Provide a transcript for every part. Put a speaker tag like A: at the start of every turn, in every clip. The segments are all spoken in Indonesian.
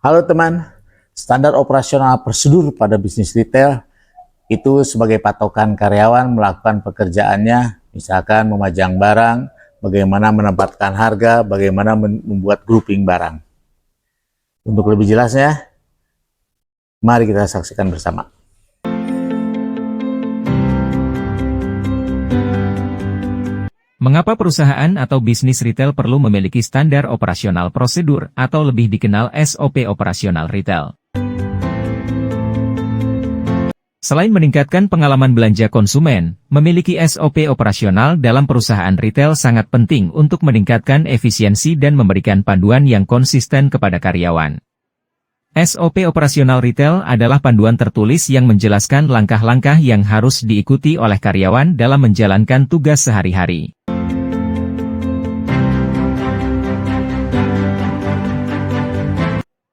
A: Halo teman, standar operasional prosedur pada bisnis retail itu sebagai patokan karyawan melakukan pekerjaannya, misalkan memajang barang, bagaimana menempatkan harga, bagaimana membuat grouping barang. Untuk lebih jelasnya, mari kita saksikan bersama.
B: Mengapa perusahaan atau bisnis retail perlu memiliki standar operasional prosedur atau lebih dikenal SOP operasional retail? Selain meningkatkan pengalaman belanja konsumen, memiliki SOP operasional dalam perusahaan retail sangat penting untuk meningkatkan efisiensi dan memberikan panduan yang konsisten kepada karyawan. SOP operasional retail adalah panduan tertulis yang menjelaskan langkah-langkah yang harus diikuti oleh karyawan dalam menjalankan tugas sehari-hari.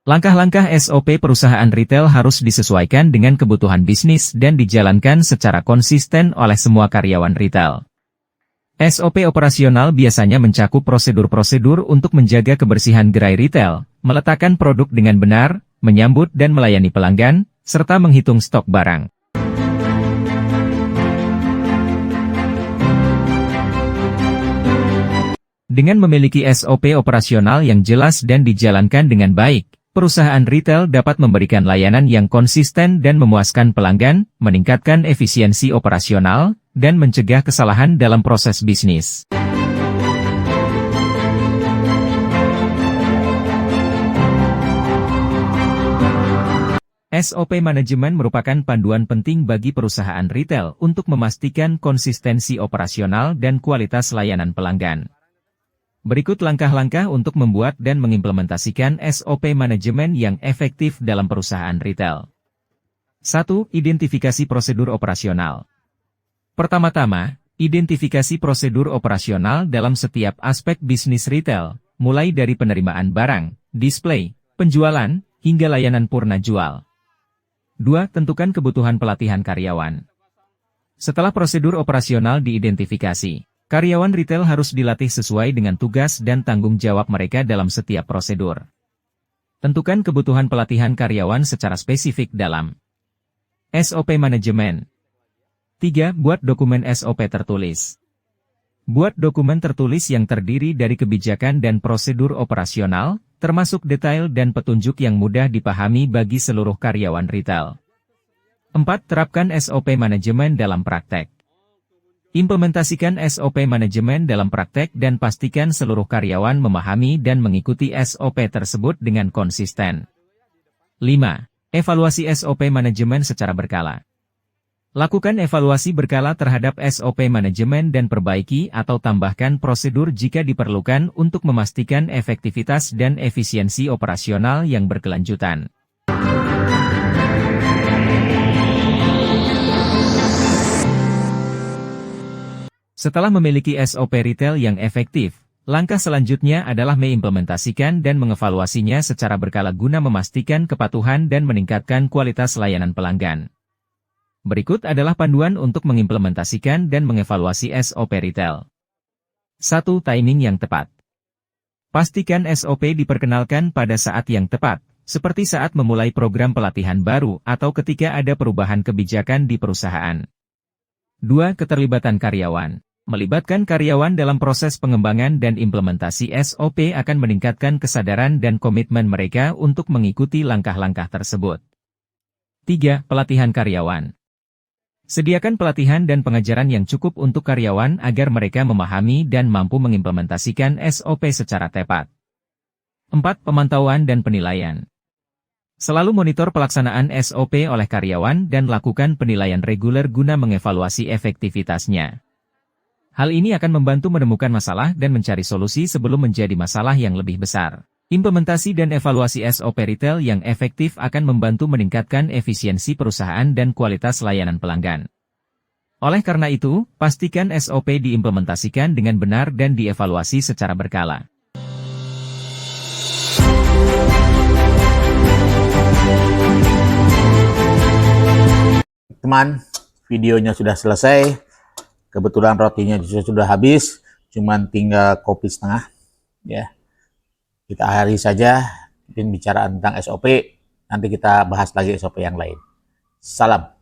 B: Langkah-langkah SOP perusahaan retail harus disesuaikan dengan kebutuhan bisnis dan dijalankan secara konsisten oleh semua karyawan retail. SOP operasional biasanya mencakup prosedur-prosedur untuk menjaga kebersihan gerai retail, meletakkan produk dengan benar, menyambut dan melayani pelanggan, serta menghitung stok barang. Dengan memiliki SOP operasional yang jelas dan dijalankan dengan baik, perusahaan retail dapat memberikan layanan yang konsisten dan memuaskan pelanggan, meningkatkan efisiensi operasional, dan mencegah kesalahan dalam proses bisnis. SOP manajemen merupakan panduan penting bagi perusahaan retail untuk memastikan konsistensi operasional dan kualitas layanan pelanggan. Berikut langkah-langkah untuk membuat dan mengimplementasikan SOP manajemen yang efektif dalam perusahaan retail. 1. Identifikasi prosedur operasional. Pertama-tama, identifikasi prosedur operasional dalam setiap aspek bisnis retail, mulai dari penerimaan barang, display, penjualan, hingga layanan purna jual. 2. Tentukan kebutuhan pelatihan karyawan. Setelah prosedur operasional diidentifikasi, karyawan retail harus dilatih sesuai dengan tugas dan tanggung jawab mereka dalam setiap prosedur. Tentukan kebutuhan pelatihan karyawan secara spesifik dalam SOP manajemen. 3. Buat dokumen SOP tertulis. Buat dokumen tertulis yang terdiri dari kebijakan dan prosedur operasional, termasuk detail dan petunjuk yang mudah dipahami bagi seluruh karyawan retail. 4. Terapkan SOP manajemen dalam praktek. Implementasikan SOP manajemen dalam praktek dan pastikan seluruh karyawan memahami dan mengikuti SOP tersebut dengan konsisten. 5. Evaluasi SOP manajemen secara berkala. Lakukan evaluasi berkala terhadap SOP manajemen dan perbaiki atau tambahkan prosedur jika diperlukan untuk memastikan efektivitas dan efisiensi operasional yang berkelanjutan. Setelah memiliki SOP retail yang efektif, langkah selanjutnya adalah mengimplementasikan dan mengevaluasinya secara berkala guna memastikan kepatuhan dan meningkatkan kualitas layanan pelanggan. Berikut adalah panduan untuk mengimplementasikan dan mengevaluasi SOP retail. 1. Timing yang tepat. Pastikan SOP diperkenalkan pada saat yang tepat, seperti saat memulai program pelatihan baru atau ketika ada perubahan kebijakan di perusahaan. 2. Keterlibatan karyawan. Melibatkan karyawan dalam proses pengembangan dan implementasi SOP akan meningkatkan kesadaran dan komitmen mereka untuk mengikuti langkah-langkah tersebut. 3. Pelatihan karyawan. Sediakan pelatihan dan pengajaran yang cukup untuk karyawan agar mereka memahami dan mampu mengimplementasikan SOP secara tepat. 4. Pemantauan dan penilaian. Selalu monitor pelaksanaan SOP oleh karyawan dan lakukan penilaian reguler guna mengevaluasi efektivitasnya. Hal ini akan membantu menemukan masalah dan mencari solusi sebelum menjadi masalah yang lebih besar. Implementasi dan evaluasi SOP retail yang efektif akan membantu meningkatkan efisiensi perusahaan dan kualitas layanan pelanggan. Oleh karena itu, pastikan SOP diimplementasikan dengan benar dan dievaluasi secara berkala.
A: Teman, videonya sudah selesai. Kebetulan rotinya sudah habis, cuman tinggal kopi setengah. Ya, kita akhiri saja. pembicaraan tentang SOP. Nanti kita bahas lagi SOP yang lain. Salam.